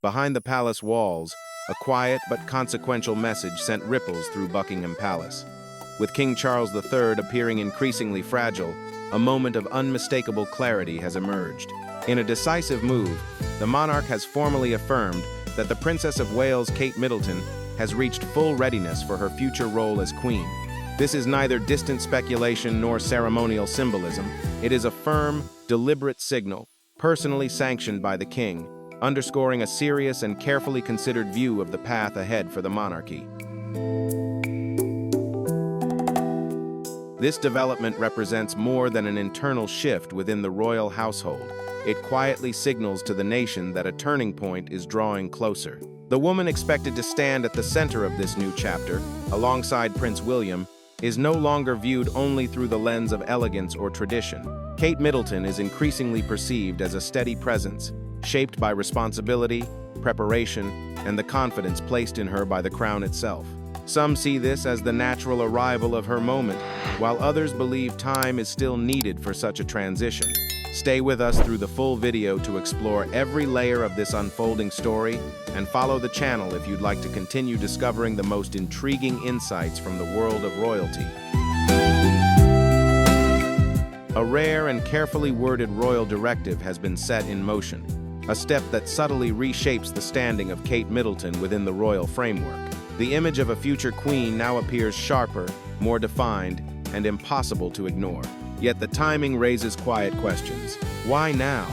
Behind the palace walls, a quiet but consequential message sent ripples through Buckingham Palace. With King Charles III appearing increasingly fragile, a moment of unmistakable clarity has emerged. In a decisive move, the monarch has formally affirmed that the Princess of Wales, Kate Middleton, has reached full readiness for her future role as queen. This is neither distant speculation nor ceremonial symbolism. It is a firm, deliberate signal, personally sanctioned by the king, underscoring a serious and carefully considered view of the path ahead for the monarchy. This development represents more than an internal shift within the royal household. It quietly signals to the nation that a turning point is drawing closer. The woman expected to stand at the center of this new chapter, alongside Prince William, is no longer viewed only through the lens of elegance or tradition. Kate Middleton is increasingly perceived as a steady presence, shaped by responsibility, preparation, and the confidence placed in her by the crown itself. Some see this as the natural arrival of her moment, while others believe time is still needed for such a transition. Stay with us through the full video to explore every layer of this unfolding story, and follow the channel if you'd like to continue discovering the most intriguing insights from the world of royalty. A rare and carefully worded royal directive has been set in motion, a step that subtly reshapes the standing of Kate Middleton within the royal framework. The image of a future queen now appears sharper, more defined, and impossible to ignore. Yet the timing raises quiet questions. Why now?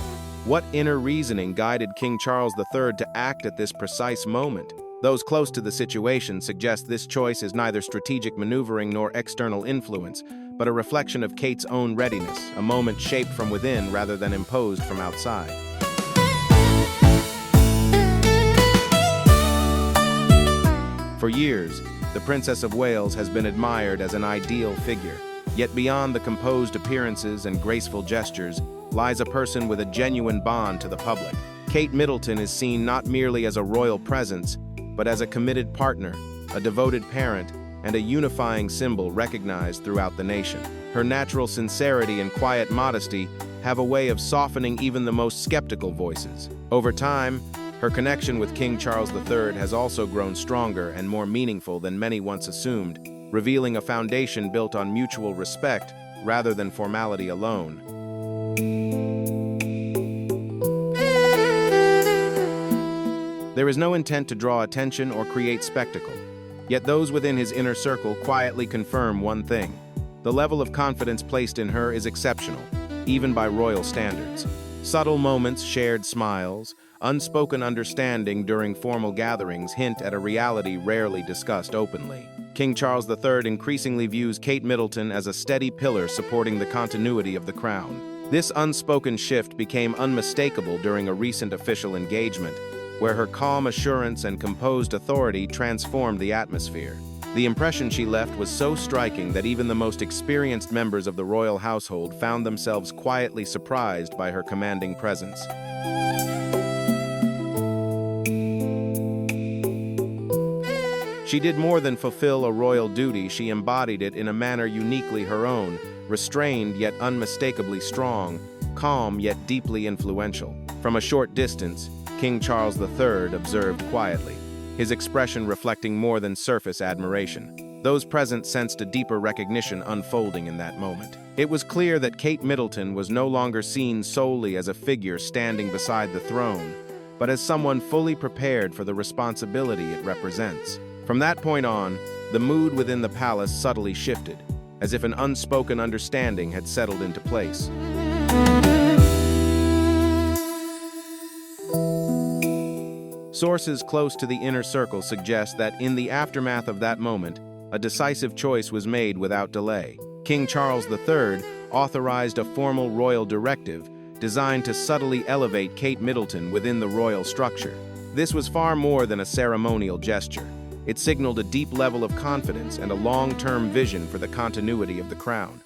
What inner reasoning guided King Charles III to act at this precise moment? Those close to the situation suggest this choice is neither strategic maneuvering nor external influence, but a reflection of Kate's own readiness, a moment shaped from within rather than imposed from outside. For years, the Princess of Wales has been admired as an ideal figure. Yet beyond the composed appearances and graceful gestures lies a person with a genuine bond to the public. Kate Middleton is seen not merely as a royal presence, but as a committed partner, a devoted parent, and a unifying symbol recognized throughout the nation. Her natural sincerity and quiet modesty have a way of softening even the most skeptical voices. Over time, her connection with King Charles III has also grown stronger and more meaningful than many once assumed, revealing a foundation built on mutual respect rather than formality alone. There is no intent to draw attention or create spectacle, yet those within his inner circle quietly confirm one thing: the level of confidence placed in her is exceptional, even by royal standards. Subtle moments, shared smiles, unspoken understanding during formal gatherings hint at a reality rarely discussed openly. King Charles III increasingly views Kate Middleton as a steady pillar supporting the continuity of the crown. This unspoken shift became unmistakable during a recent official engagement, where her calm assurance and composed authority transformed the atmosphere. The impression she left was so striking that even the most experienced members of the royal household found themselves quietly surprised by her commanding presence. She did more than fulfill a royal duty, she embodied it in a manner uniquely her own, restrained yet unmistakably strong, calm yet deeply influential. From a short distance, King Charles III observed quietly, his expression reflecting more than surface admiration. Those present sensed a deeper recognition unfolding in that moment. It was clear that Kate Middleton was no longer seen solely as a figure standing beside the throne, but as someone fully prepared for the responsibility it represents. From that point on, the mood within the palace subtly shifted, as if an unspoken understanding had settled into place. Sources close to the inner circle suggest that in the aftermath of that moment, a decisive choice was made without delay. King Charles III authorized a formal royal directive designed to subtly elevate Kate Middleton within the royal structure. This was far more than a ceremonial gesture. It signaled a deep level of confidence and a long-term vision for the continuity of the crown.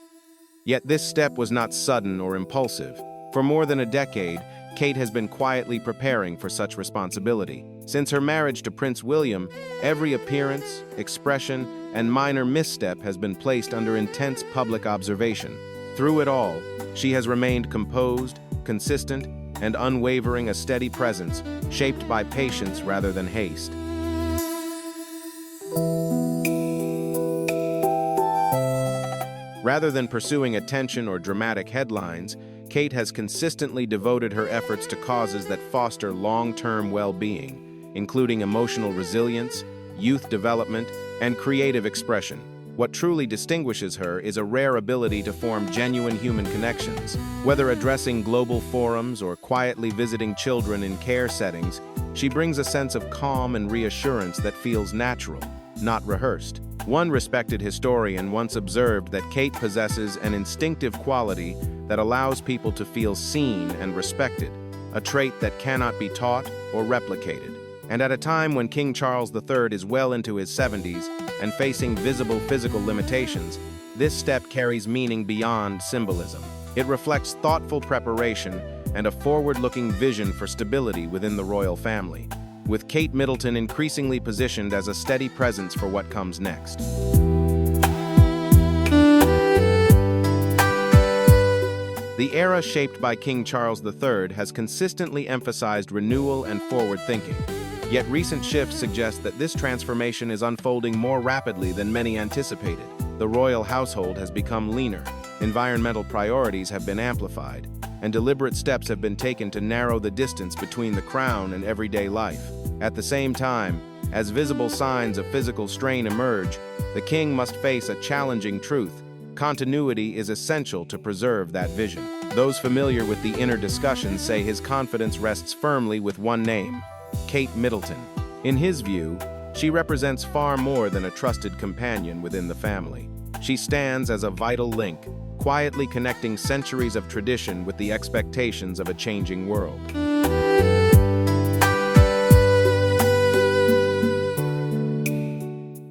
Yet this step was not sudden or impulsive. For more than a decade, Kate has been quietly preparing for such responsibility. Since her marriage to Prince William, every appearance, expression, and minor misstep has been placed under intense public observation. Through it all, she has remained composed, consistent, and unwavering, a steady presence, shaped by patience rather than haste. Rather than pursuing attention or dramatic headlines, Kate has consistently devoted her efforts to causes that foster long-term well-being, including emotional resilience, youth development, and creative expression. What truly distinguishes her is a rare ability to form genuine human connections. Whether addressing global forums or quietly visiting children in care settings, she brings a sense of calm and reassurance that feels natural, not rehearsed. One respected historian once observed that Kate possesses an instinctive quality that allows people to feel seen and respected, a trait that cannot be taught or replicated. And at a time when King Charles III is well into his 70s and facing visible physical limitations, this step carries meaning beyond symbolism. It reflects thoughtful preparation and a forward-looking vision for stability within the royal family, with Kate Middleton increasingly positioned as a steady presence for what comes next. The era shaped by King Charles III has consistently emphasized renewal and forward thinking. Yet recent shifts suggest that this transformation is unfolding more rapidly than many anticipated. The royal household has become leaner, environmental priorities have been amplified, and deliberate steps have been taken to narrow the distance between the crown and everyday life. At the same time, as visible signs of physical strain emerge, the king must face a challenging truth. Continuity is essential to preserve that vision. Those familiar with the inner discussions say his confidence rests firmly with one name: Kate Middleton. In his view, she represents far more than a trusted companion within the family. She stands as a vital link, quietly connecting centuries of tradition with the expectations of a changing world.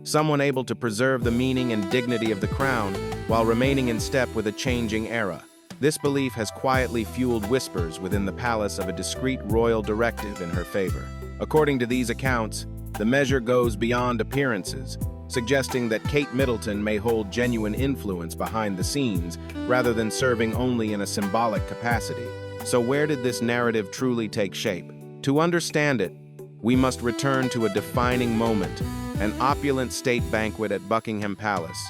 Someone able to preserve the meaning and dignity of the crown while remaining in step with a changing era. This belief has quietly fueled whispers within the palace of a discreet royal directive in her favor. According to these accounts, the measure goes beyond appearances, suggesting that Kate Middleton may hold genuine influence behind the scenes rather than serving only in a symbolic capacity. So where did this narrative truly take shape? To understand it, we must return to a defining moment, an opulent state banquet at Buckingham Palace,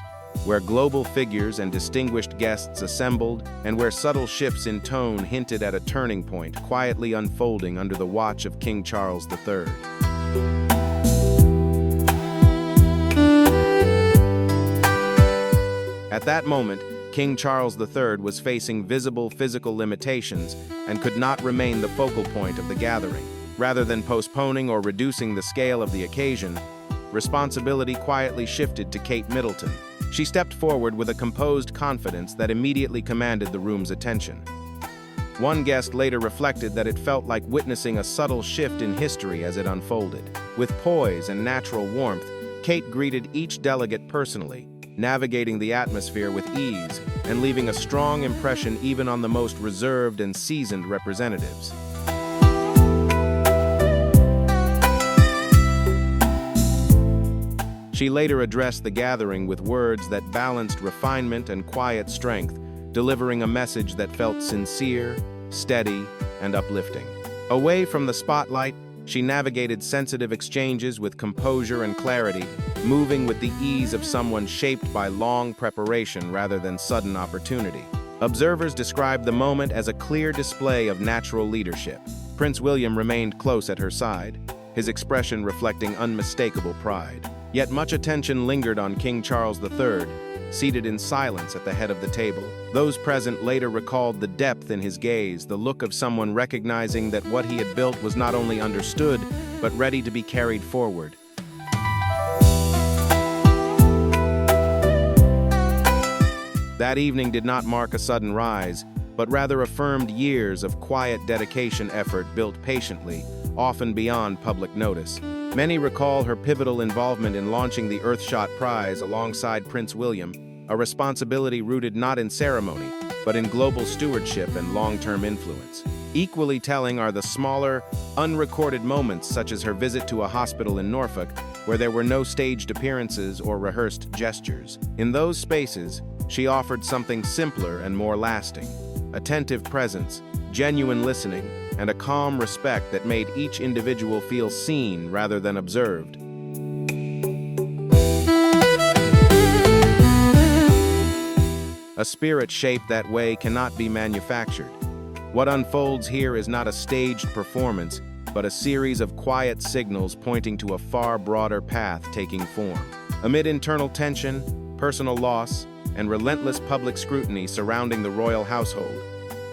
where global figures and distinguished guests assembled and where subtle shifts in tone hinted at a turning point quietly unfolding under the watch of King Charles III. At that moment, King Charles III was facing visible physical limitations and could not remain the focal point of the gathering. Rather than postponing or reducing the scale of the occasion, responsibility quietly shifted to Kate Middleton. She stepped forward with a composed confidence that immediately commanded the room's attention. One guest later reflected that it felt like witnessing a subtle shift in history as it unfolded. With poise and natural warmth, Kate greeted each delegate personally, navigating the atmosphere with ease and leaving a strong impression even on the most reserved and seasoned representatives. She later addressed the gathering with words that balanced refinement and quiet strength, delivering a message that felt sincere, steady, and uplifting. Away from the spotlight, she navigated sensitive exchanges with composure and clarity, moving with the ease of someone shaped by long preparation rather than sudden opportunity. Observers described the moment as a clear display of natural leadership. Prince William remained close at her side, his expression reflecting unmistakable pride. Yet much attention lingered on King Charles III, seated in silence at the head of the table. Those present later recalled the depth in his gaze, the look of someone recognizing that what he had built was not only understood, but ready to be carried forward. That evening did not mark a sudden rise, but rather affirmed years of quiet dedication effort built patiently, often beyond public notice. Many recall her pivotal involvement in launching the Earthshot Prize alongside Prince William, a responsibility rooted not in ceremony, but in global stewardship and long-term influence. Equally telling are the smaller, unrecorded moments such as her visit to a hospital in Norfolk, where there were no staged appearances or rehearsed gestures. In those spaces, she offered something simpler and more lasting: attentive presence, genuine listening, and a calm respect that made each individual feel seen rather than observed. A spirit shaped that way cannot be manufactured. What unfolds here is not a staged performance, but a series of quiet signals pointing to a far broader path taking form. Amid internal tension, personal loss, and relentless public scrutiny surrounding the royal household,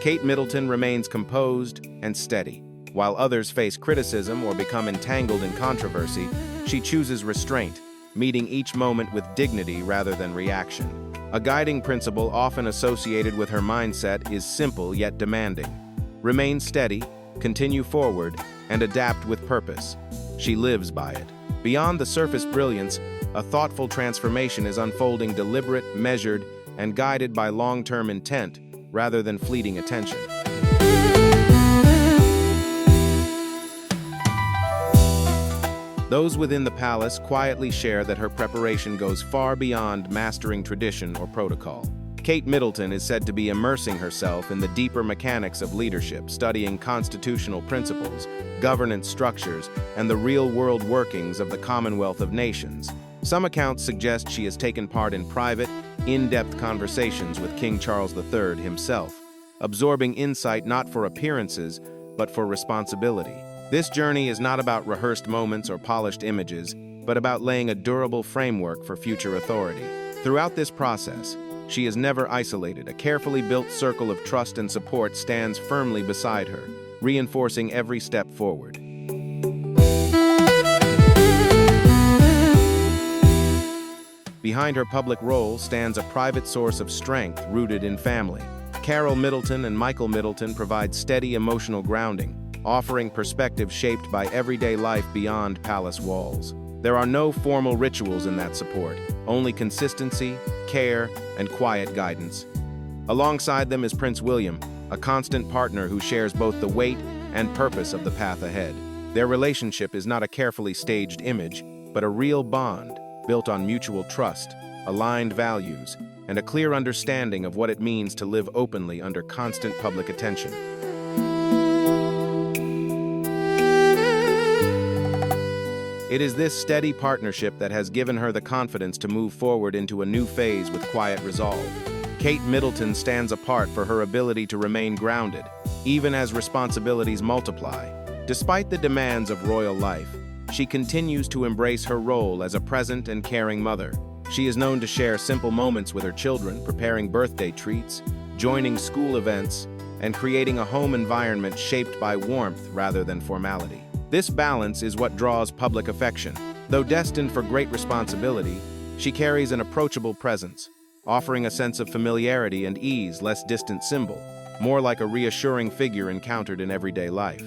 Kate Middleton remains composed and steady. While others face criticism or become entangled in controversy, she chooses restraint, meeting each moment with dignity rather than reaction. A guiding principle often associated with her mindset is simple yet demanding. Remain steady, continue forward, and adapt with purpose. She lives by it. Beyond the surface brilliance, a thoughtful transformation is unfolding, deliberate, measured, and guided by long-term intent rather than fleeting attention. Those within the palace quietly share that her preparation goes far beyond mastering tradition or protocol. Kate Middleton is said to be immersing herself in the deeper mechanics of leadership, studying constitutional principles, governance structures, and the real-world workings of the Commonwealth of Nations. Some accounts suggest she has taken part in private, in-depth conversations with King Charles III himself, absorbing insight not for appearances, but for responsibility. This journey is not about rehearsed moments or polished images, but about laying a durable framework for future authority. Throughout this process, she is never isolated. A carefully built circle of trust and support stands firmly beside her, reinforcing every step forward. Behind her public role stands a private source of strength rooted in family. Carol Middleton and Michael Middleton provide steady emotional grounding, offering perspective shaped by everyday life beyond palace walls. There are no formal rituals in that support, only consistency, care, and quiet guidance. Alongside them is Prince William, a constant partner who shares both the weight and purpose of the path ahead. Their relationship is not a carefully staged image, but a real bond built on mutual trust, aligned values, and a clear understanding of what it means to live openly under constant public attention. It is this steady partnership that has given her the confidence to move forward into a new phase with quiet resolve. Kate Middleton stands apart for her ability to remain grounded, even as responsibilities multiply. Despite the demands of royal life, she continues to embrace her role as a present and caring mother. She is known to share simple moments with her children, preparing birthday treats, joining school events, and creating a home environment shaped by warmth rather than formality. This balance is what draws public affection. Though destined for great responsibility, she carries an approachable presence, offering a sense of familiarity and ease, less distant symbol, more like a reassuring figure encountered in everyday life.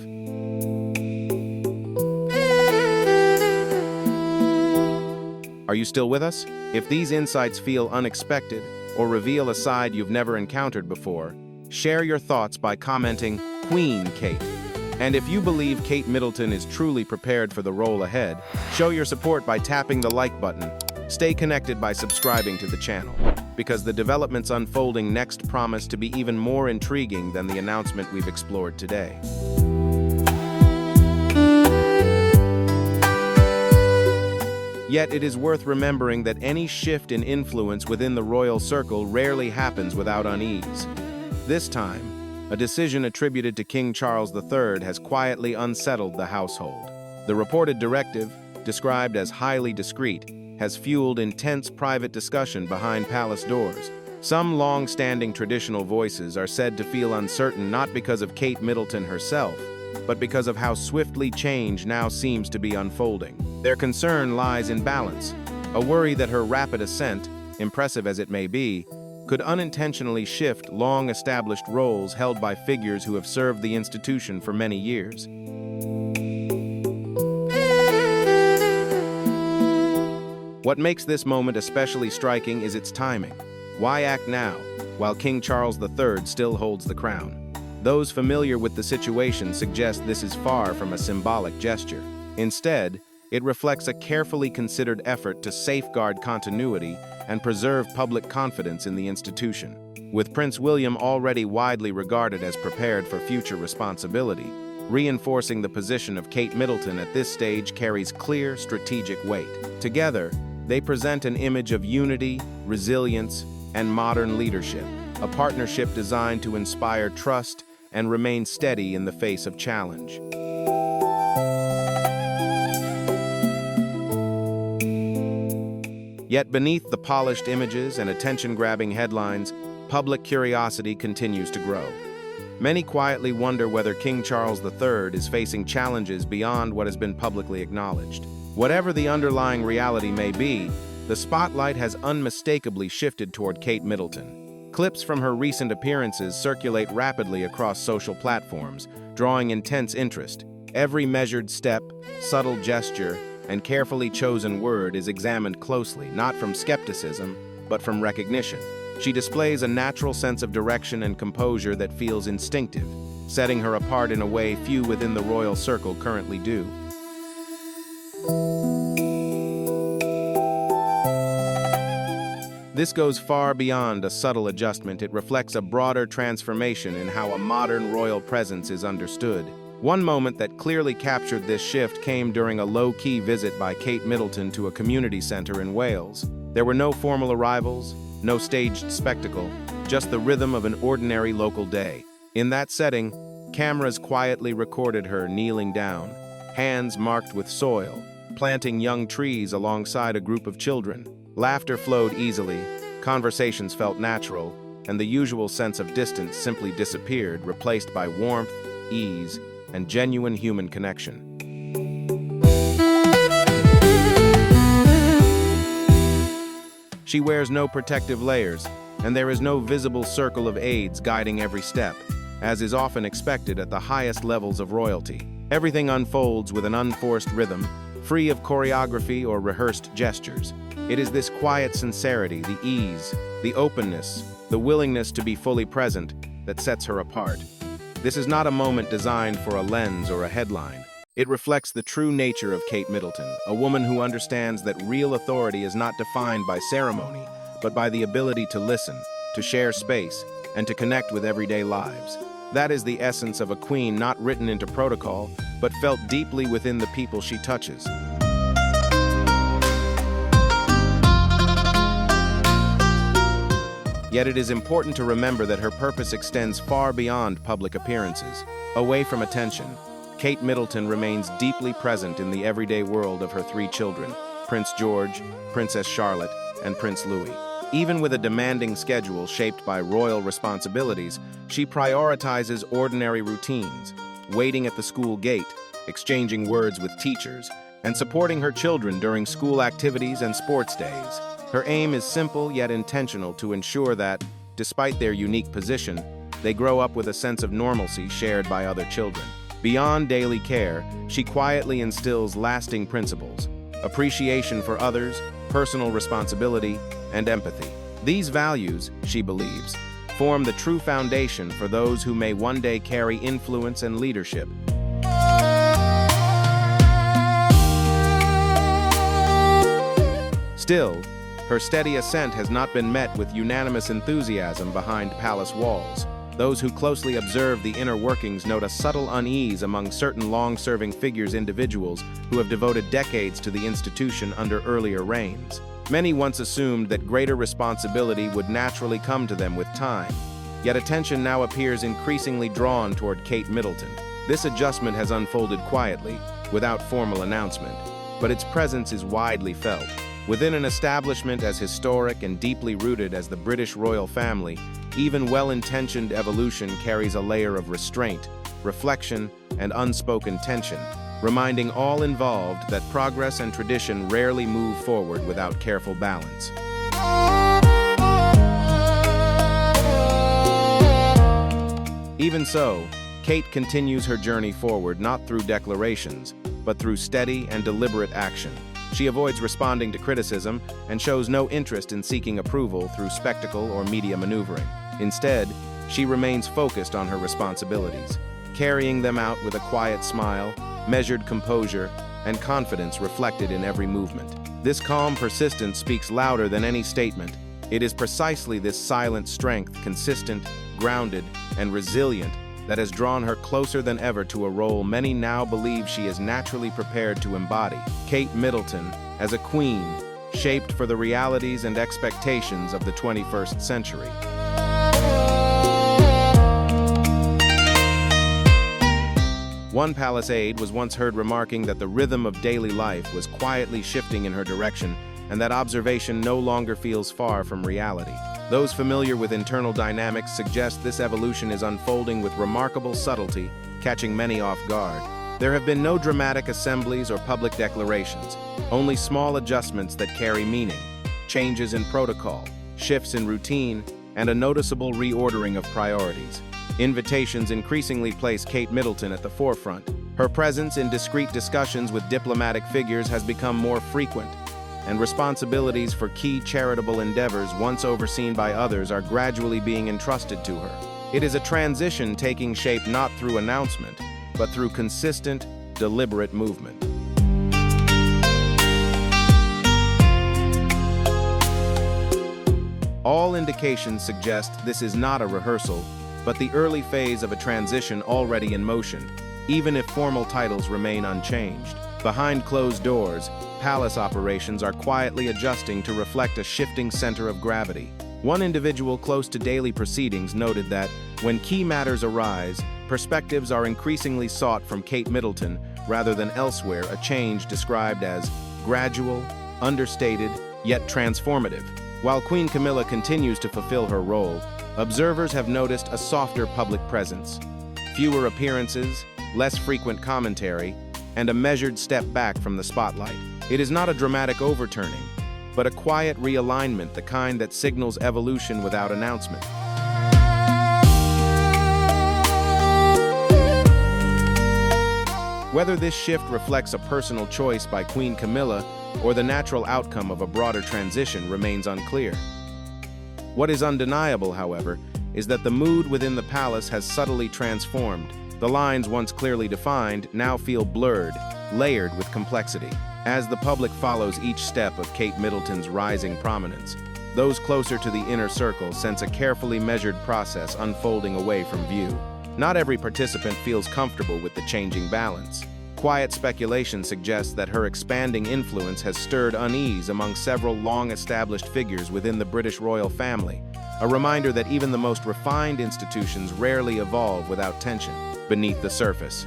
Are you still with us? If these insights feel unexpected or reveal a side you've never encountered before, share your thoughts by commenting Queen Kate. And if you believe Kate Middleton is truly prepared for the role ahead, show your support by tapping the like button. Stay connected by subscribing to the channel, because the developments unfolding next promise to be even more intriguing than the announcement we've explored today. Yet it is worth remembering that any shift in influence within the royal circle rarely happens without unease. This time, a decision attributed to King Charles III has quietly unsettled the household. The reported directive, described as highly discreet, has fueled intense private discussion behind palace doors. Some long-standing traditional voices are said to feel uncertain not because of Kate Middleton herself, but because of how swiftly change now seems to be unfolding. Their concern lies in balance, a worry that her rapid ascent, impressive as it may be, could unintentionally shift long-established roles held by figures who have served the institution for many years. What makes this moment especially striking is its timing. Why act now, while King Charles III still holds the crown? Those familiar with the situation suggest this is far from a symbolic gesture. Instead, it reflects a carefully considered effort to safeguard continuity and preserve public confidence in the institution. With Prince William already widely regarded as prepared for future responsibility, reinforcing the position of Kate Middleton at this stage carries clear strategic weight. Together, they present an image of unity, resilience, and modern leadership, a partnership designed to inspire trust and remain steady in the face of challenge. Yet beneath the polished images and attention-grabbing headlines, public curiosity continues to grow. Many quietly wonder whether King Charles III is facing challenges beyond what has been publicly acknowledged. Whatever the underlying reality may be, the spotlight has unmistakably shifted toward Kate Middleton. Clips from her recent appearances circulate rapidly across social platforms, drawing intense interest. Every measured step, subtle gesture, and carefully chosen word is examined closely, not from skepticism, but from recognition. She displays a natural sense of direction and composure that feels instinctive, setting her apart in a way few within the royal circle currently do. This goes far beyond a subtle adjustment. It reflects a broader transformation in how a modern royal presence is understood. One moment that clearly captured this shift came during a low-key visit by Kate Middleton to a community center in Wales. There were no formal arrivals, no staged spectacle, just the rhythm of an ordinary local day. In that setting, cameras quietly recorded her kneeling down, hands marked with soil, planting young trees alongside a group of children. Laughter flowed easily, conversations felt natural, and the usual sense of distance simply disappeared, replaced by warmth, ease, and genuine human connection. She wears no protective layers, and there is no visible circle of aides guiding every step, as is often expected at the highest levels of royalty. Everything unfolds with an unforced rhythm, free of choreography or rehearsed gestures. It is this quiet sincerity, the ease, the openness, the willingness to be fully present that sets her apart. This is not a moment designed for a lens or a headline. It reflects the true nature of Kate Middleton, a woman who understands that real authority is not defined by ceremony, but by the ability to listen, to share space, and to connect with everyday lives. That is the essence of a queen, not written into protocol, but felt deeply within the people she touches. Yet it is important to remember that her purpose extends far beyond public appearances. Away from attention, Kate Middleton remains deeply present in the everyday world of her three children, Prince George, Princess Charlotte, and Prince Louis. Even with a demanding schedule shaped by royal responsibilities, she prioritizes ordinary routines, waiting at the school gate, exchanging words with teachers, and supporting her children during school activities and sports days. Her aim is simple yet intentional to ensure that, despite their unique position, they grow up with a sense of normalcy shared by other children. Beyond daily care, she quietly instills lasting principles: appreciation for others, personal responsibility, and empathy. These values, she believes, form the true foundation for those who may one day carry influence and leadership. Still, her steady ascent has not been met with unanimous enthusiasm behind palace walls. Those who closely observe the inner workings note a subtle unease among certain long-serving individuals who have devoted decades to the institution under earlier reigns. Many once assumed that greater responsibility would naturally come to them with time, yet attention now appears increasingly drawn toward Kate Middleton. This adjustment has unfolded quietly, without formal announcement, but its presence is widely felt. Within an establishment as historic and deeply rooted as the British royal family, even well-intentioned evolution carries a layer of restraint, reflection, and unspoken tension, reminding all involved that progress and tradition rarely move forward without careful balance. Even so, Kate continues her journey forward not through declarations, but through steady and deliberate action. She avoids responding to criticism and shows no interest in seeking approval through spectacle or media maneuvering. Instead, she remains focused on her responsibilities, carrying them out with a quiet smile, measured composure, and confidence reflected in every movement. This calm persistence speaks louder than any statement. It is precisely this silent strength, consistent, grounded, and resilient, that has drawn her closer than ever to a role many now believe she is naturally prepared to embody. Kate Middleton, as a queen, shaped for the realities and expectations of the 21st century. One palace aide was once heard remarking that the rhythm of daily life was quietly shifting in her direction, and that observation no longer feels far from reality. Those familiar with internal dynamics suggest this evolution is unfolding with remarkable subtlety, catching many off guard. There have been no dramatic assemblies or public declarations, only small adjustments that carry meaning, changes in protocol, shifts in routine, and a noticeable reordering of priorities. Invitations increasingly place Kate Middleton at the forefront. Her presence in discreet discussions with diplomatic figures has become more frequent, and responsibilities for key charitable endeavors once overseen by others are gradually being entrusted to her. It is a transition taking shape not through announcement, but through consistent, deliberate movement. All indications suggest this is not a rehearsal, but the early phase of a transition already in motion, even if formal titles remain unchanged. Behind closed doors, palace operations are quietly adjusting to reflect a shifting center of gravity. One individual close to daily proceedings noted that, when key matters arise, perspectives are increasingly sought from Kate Middleton rather than elsewhere, a change described as gradual, understated, yet transformative. While Queen Camilla continues to fulfill her role, observers have noticed a softer public presence, fewer appearances, less frequent commentary, and a measured step back from the spotlight. It is not a dramatic overturning, but a quiet realignment, the kind that signals evolution without announcement. Whether this shift reflects a personal choice by Queen Camilla or the natural outcome of a broader transition remains unclear. What is undeniable, however, is that the mood within the palace has subtly transformed. The lines once clearly defined now feel blurred, layered with complexity. As the public follows each step of Kate Middleton's rising prominence, those closer to the inner circle sense a carefully measured process unfolding away from view. Not every participant feels comfortable with the changing balance. Quiet speculation suggests that her expanding influence has stirred unease among several long-established figures within the British royal family, a reminder that even the most refined institutions rarely evolve without tension beneath the surface.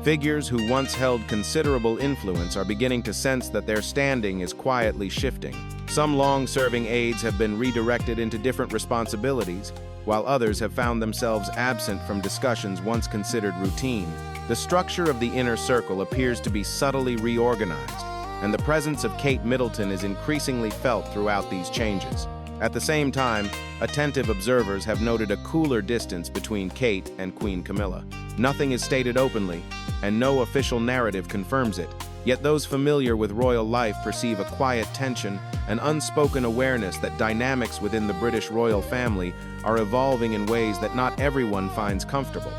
Figures who once held considerable influence are beginning to sense that their standing is quietly shifting. Some long-serving aides have been redirected into different responsibilities, while others have found themselves absent from discussions once considered routine. The structure of the inner circle appears to be subtly reorganized, and the presence of Kate Middleton is increasingly felt throughout these changes. At the same time, attentive observers have noted a cooler distance between Kate and Queen Camilla. Nothing is stated openly, and no official narrative confirms it. Yet those familiar with royal life perceive a quiet tension, an unspoken awareness that dynamics within the British royal family are evolving in ways that not everyone finds comfortable.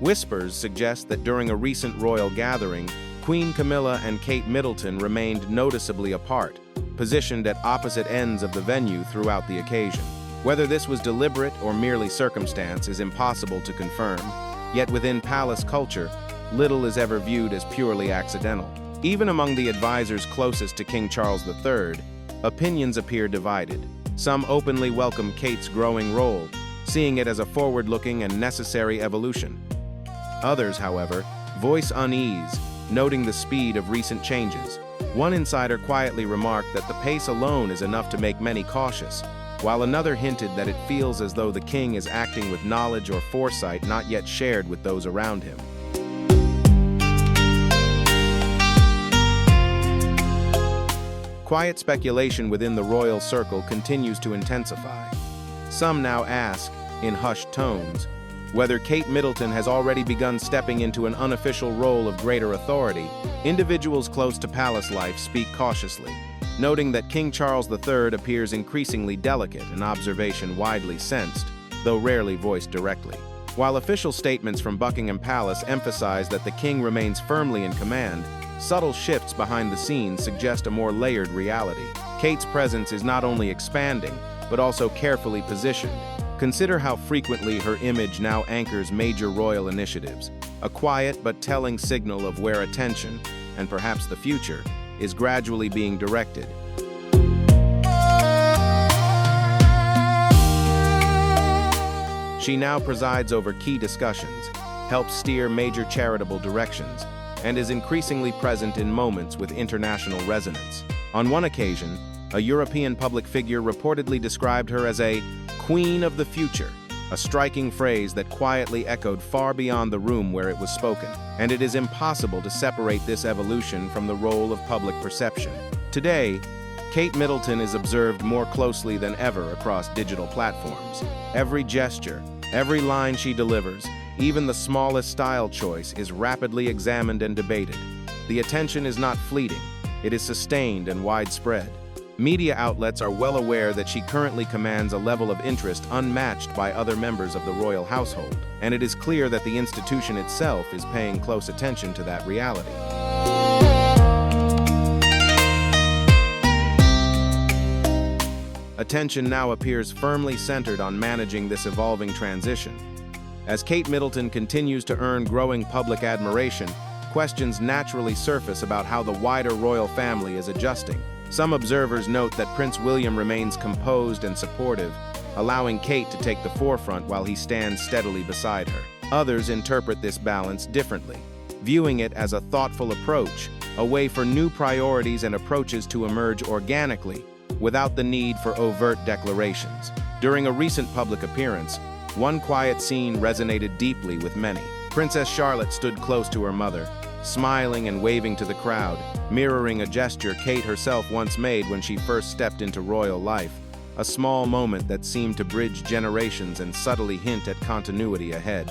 Whispers suggest that during a recent royal gathering, Queen Camilla and Kate Middleton remained noticeably apart, positioned at opposite ends of the venue throughout the occasion. Whether this was deliberate or merely circumstance is impossible to confirm, yet within palace culture, little is ever viewed as purely accidental. Even among the advisors closest to King Charles III, opinions appear divided. Some openly welcome Kate's growing role, seeing it as a forward-looking and necessary evolution. Others, however, voice unease, noting the speed of recent changes. One insider quietly remarked that the pace alone is enough to make many cautious, while another hinted that it feels as though the king is acting with knowledge or foresight not yet shared with those around him. Quiet speculation within the royal circle continues to intensify. Some now ask, in hushed tones, whether Kate Middleton has already begun stepping into an unofficial role of greater authority. Individuals close to palace life speak cautiously, noting that King Charles III appears increasingly delicate, an observation widely sensed, though rarely voiced directly. While official statements from Buckingham Palace emphasize that the king remains firmly in command, Subtle shifts behind the scenes suggest a more layered reality. Kate's presence is not only expanding, but also carefully positioned. Consider how frequently her image now anchors major royal initiatives, a quiet but telling signal of where attention, and perhaps the future, is gradually being directed. She now presides over key discussions, helps steer major charitable directions, and is increasingly present in moments with international resonance. On one occasion, a European public figure reportedly described her as a "queen of the future," a striking phrase that quietly echoed far beyond the room where it was spoken. And it is impossible to separate this evolution from the role of public perception. Today, Kate Middleton is observed more closely than ever across digital platforms. Every gesture, every line she delivers, even the smallest style choice is rapidly examined and debated. The attention is not fleeting, it is sustained and widespread. Media outlets are well aware that she currently commands a level of interest unmatched by other members of the royal household, and it is clear that the institution itself is paying close attention to that reality. Attention now appears firmly centered on managing this evolving transition. As Kate Middleton continues to earn growing public admiration, questions naturally surface about how the wider royal family is adjusting. Some observers note that Prince William remains composed and supportive, allowing Kate to take the forefront while he stands steadily beside her. Others interpret this balance differently, viewing it as a thoughtful approach, a way for new priorities and approaches to emerge organically, without the need for overt declarations. During a recent public appearance, one quiet scene resonated deeply with many. Princess Charlotte stood close to her mother, smiling and waving to the crowd, mirroring a gesture Kate herself once made when she first stepped into royal life, a small moment that seemed to bridge generations and subtly hint at continuity ahead.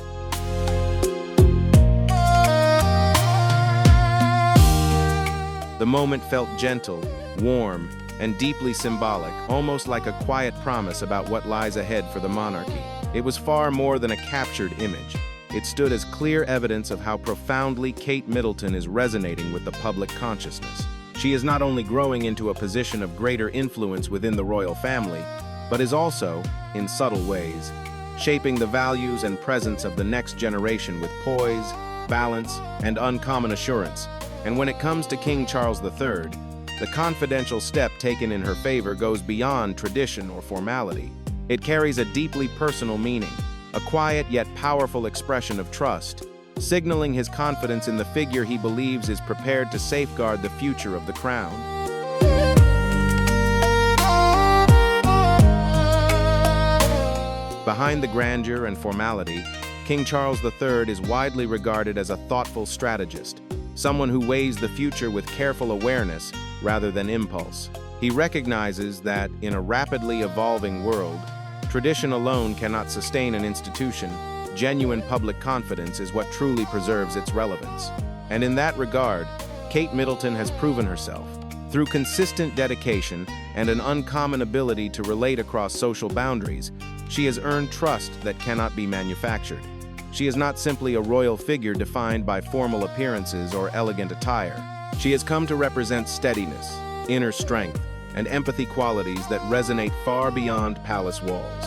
The moment felt gentle, warm, and deeply symbolic, almost like a quiet promise about what lies ahead for the monarchy. It was far more than a captured image. It stood as clear evidence of how profoundly Kate Middleton is resonating with the public consciousness. She is not only growing into a position of greater influence within the royal family, but is also, in subtle ways, shaping the values and presence of the next generation with poise, balance, and uncommon assurance. And when it comes to King Charles III, the confidential step taken in her favor goes beyond tradition or formality. It carries a deeply personal meaning, a quiet yet powerful expression of trust, signaling his confidence in the figure he believes is prepared to safeguard the future of the crown. Behind the grandeur and formality, King Charles III is widely regarded as a thoughtful strategist, someone who weighs the future with careful awareness rather than impulse. He recognizes that, in a rapidly evolving world, tradition alone cannot sustain an institution. Genuine public confidence is what truly preserves its relevance. And in that regard, Kate Middleton has proven herself. Through consistent dedication and an uncommon ability to relate across social boundaries, she has earned trust that cannot be manufactured. She is not simply a royal figure defined by formal appearances or elegant attire. She has come to represent steadiness, inner strength, and empathy, qualities that resonate far beyond palace walls.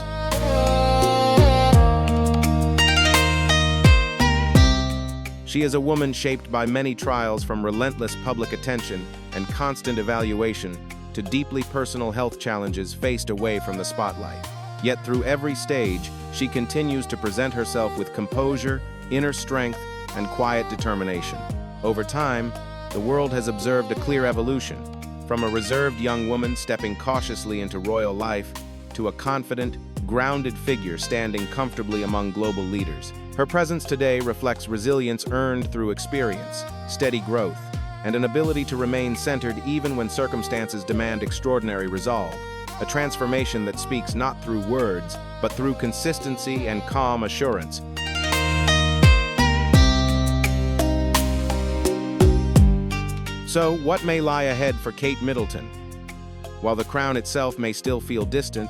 She is a woman shaped by many trials, from relentless public attention and constant evaluation to deeply personal health challenges faced away from the spotlight. Yet through every stage, she continues to present herself with composure, inner strength, and quiet determination. Over time, the world has observed a clear evolution, from a reserved young woman stepping cautiously into royal life to a confident, grounded figure standing comfortably among global leaders. Her presence today reflects resilience earned through experience, steady growth, and an ability to remain centered even when circumstances demand extraordinary resolve, a transformation that speaks not through words, but through consistency and calm assurance. So, what may lie ahead for Kate Middleton? While the crown itself may still feel distant,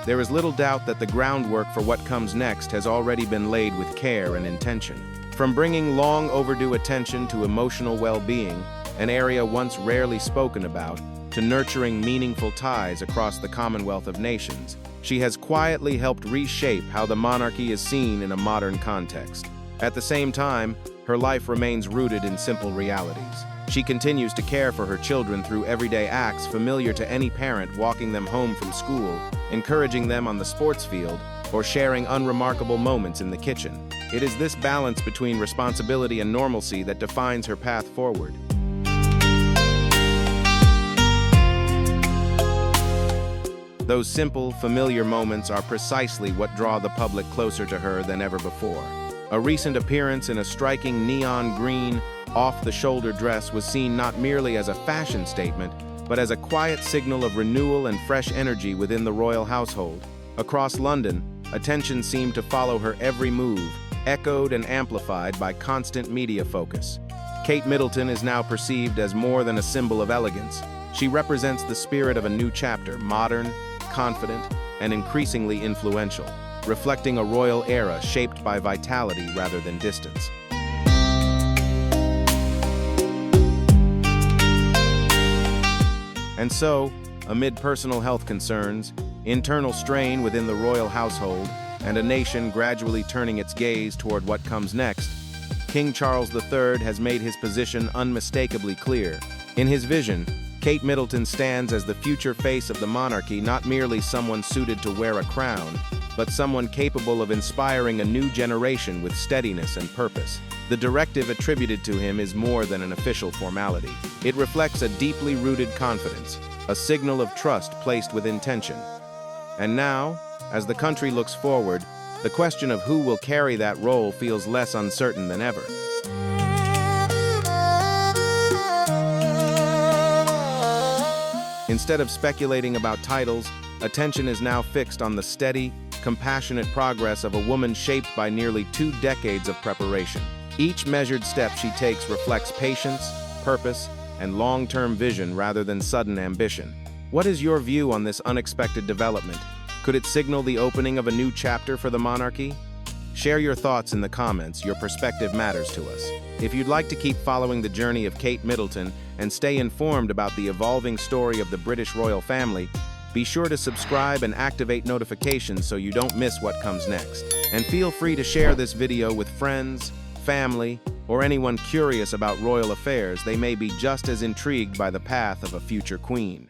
there is little doubt that the groundwork for what comes next has already been laid with care and intention. From bringing long overdue attention to emotional well-being, an area once rarely spoken about, to nurturing meaningful ties across the Commonwealth of Nations. She has quietly helped reshape how the monarchy is seen in a modern context. At the same time, her life remains rooted in simple realities. She continues to care for her children through everyday acts familiar to any parent, walking them home from school, encouraging them on the sports field, or sharing unremarkable moments in the kitchen. It is this balance between responsibility and normalcy that defines her path forward. Those simple, familiar moments are precisely what draw the public closer to her than ever before. A recent appearance in a striking neon green, off-the-shoulder dress was seen not merely as a fashion statement, but as a quiet signal of renewal and fresh energy within the royal household. Across London, attention seemed to follow her every move, echoed and amplified by constant media focus. Kate Middleton is now perceived as more than a symbol of elegance. She represents the spirit of a new chapter, modern, confident, and increasingly influential, reflecting a royal era shaped by vitality rather than distance. And so, amid personal health concerns, internal strain within the royal household, and a nation gradually turning its gaze toward what comes next, King Charles III has made his position unmistakably clear. In his vision, Kate Middleton stands as the future face of the monarchy, not merely someone suited to wear a crown, but someone capable of inspiring a new generation with steadiness and purpose. The directive attributed to him is more than an official formality. It reflects a deeply rooted confidence, a signal of trust placed with intention. And now, as the country looks forward, the question of who will carry that role feels less uncertain than ever. Instead of speculating about titles, attention is now fixed on the steady, compassionate progress of a woman shaped by nearly 2 decades of preparation. Each measured step she takes reflects patience, purpose, and long-term vision rather than sudden ambition. What is your view on this unexpected development? Could it signal the opening of a new chapter for the monarchy? Share your thoughts in the comments. Your perspective matters to us. If you'd like to keep following the journey of Kate Middleton and stay informed about the evolving story of the British royal family, be sure to subscribe and activate notifications so you don't miss what comes next. And feel free to share this video with friends, family, or anyone curious about royal affairs. They may be just as intrigued by the path of a future queen.